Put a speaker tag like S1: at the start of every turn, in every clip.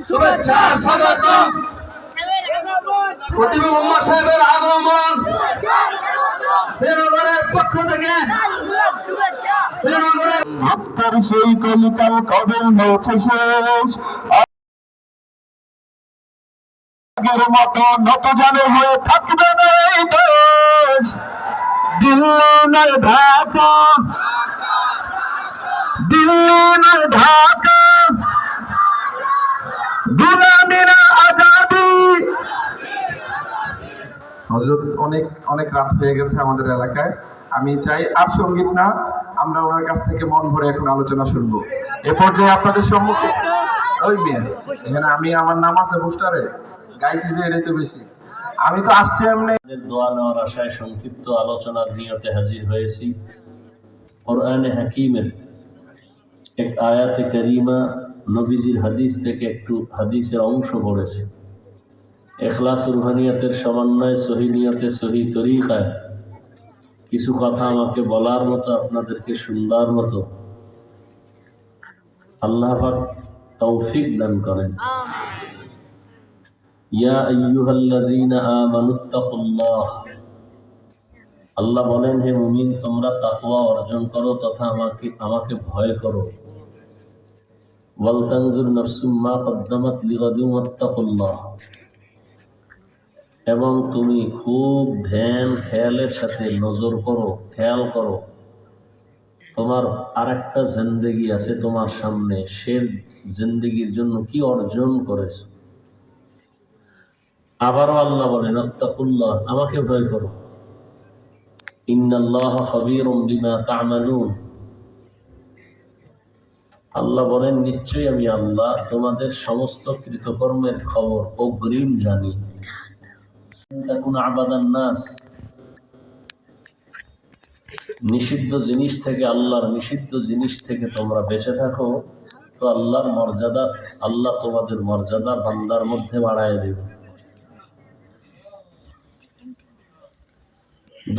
S1: শুভেচ্ছা স্বাগতম। খতিব মোহাম্মদ সাহেবের আগমন শ্রীনগরের পক্ষ থেকে শ্রীনগরের
S2: আপনার সেই কলিকাল কবে হয়েছে শেষ, আগের মতো নতজানু হয়ে থাকবে না এই দেশ। দিল্লি নয় ঢাকা, দিল্লি নয় ঢাকা, গোলামীরা আজাদি। হযরত অনেক অনেক রাত হয়ে গেছে আমাদের এলাকায়। আমি চাই আর সঙ্গীত না, আমরা ওনার কাছ থেকে মন ভরে এখন আলোচনা শুনবো। এ পর্যায়ে আপনাদের সম্মুখে ওই মেয়ে এখানে আমি আমার নাম আছে পোস্টারে গাইছি যে এটাই তো বেশি। আমি তো আসছি এমনি
S3: দোয়া নেওয়ার আশায় সংক্ষিপ্ত আলোচনার নিয়তে হাজির হয়েছি। কোরআনে হাকিমের এক আয়াতে কারিমা, নবীজির হাদিস থেকে একটু হাদিসের অংশ পড়েছে। ইখলাস রুহানিয়াতের সমন্বয়, সহি নিয়তে, সহি তরিকায় কিছু কথা আমাকে বলার মতো, আপনাদেরকে শুনবার মতো আল্লাহ পাক তৌফিক দান করেন। ইয়া আইয়ুহাল্লাযীনা আমানুত্তাকুল্লাহ, আল্লাহ বলেন, হে মুমিন, তোমরা তাকওয়া অর্জন করো তথা আমাকে ভয় করো। ওয়াল তানজুর নাফসুম মা কদ্দামাত লিগাদিন ওয়াত্তাকুল্লাহ, এবং তুমি খুব ধ্যান খেয়ালের সাথে নজর করো, খেয়াল করো তোমার আরেকটা জিন্দেগি আছে তোমার সামনে, সে জিন্দেগির জন্য কি অর্জন করেছো। আবারও আল্লাহ বলেন, আত্তাকুল্লাহ, আমাকে ভয় করো। ইন্নাল্লাহা খাবীরুম বিমা তা'মালুন, আল্লাহ বলেন, নিশ্চয়ই আমি আল্লাহ তোমাদের সমস্ত কৃতকর্মের খবর অগ্রিম জানি। তাকুন আবাদান নাস, নিষিদ্ধ জিনিস থেকে, আল্লাহর নিষিদ্ধ জিনিস থেকে তোমরা বেঁচে থাকো, তো আল্লাহর মর্যাদা, আল্লাহ তোমাদের মর্যাদা বান্দার মধ্যে বাড়ায় দেবে।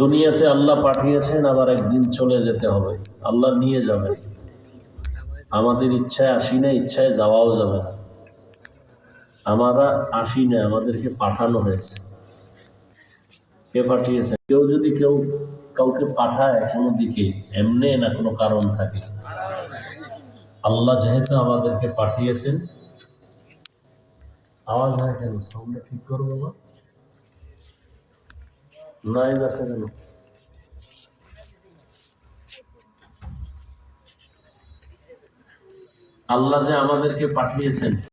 S3: দুনিয়াতে আল্লাহ পাঠিয়েছেন, আবার একদিন চলে যেতে হবে, আল্লাহ নিয়ে যাবেন। আমাদের ইচ্ছায় আসি না, ইচ্ছায় যাওয়াও যাবে না। আমরা আসি না, আমাদেরকে পাঠানো হয়েছে। কে পাঠিয়েছে? কেউ যদি কাউকে পাঠায় কোনো দিকে, এমনি না কোনো কারণ থাকে। আল্লাহ যেহেতু আমাদেরকে পাঠিয়েছেন, আওয়াজ হয় কেন? সাউন্ডটা ঠিক করবো না, নয়েজ আসে কেন? আল্লাহ যে আমাদেরকে পাঠিয়েছেন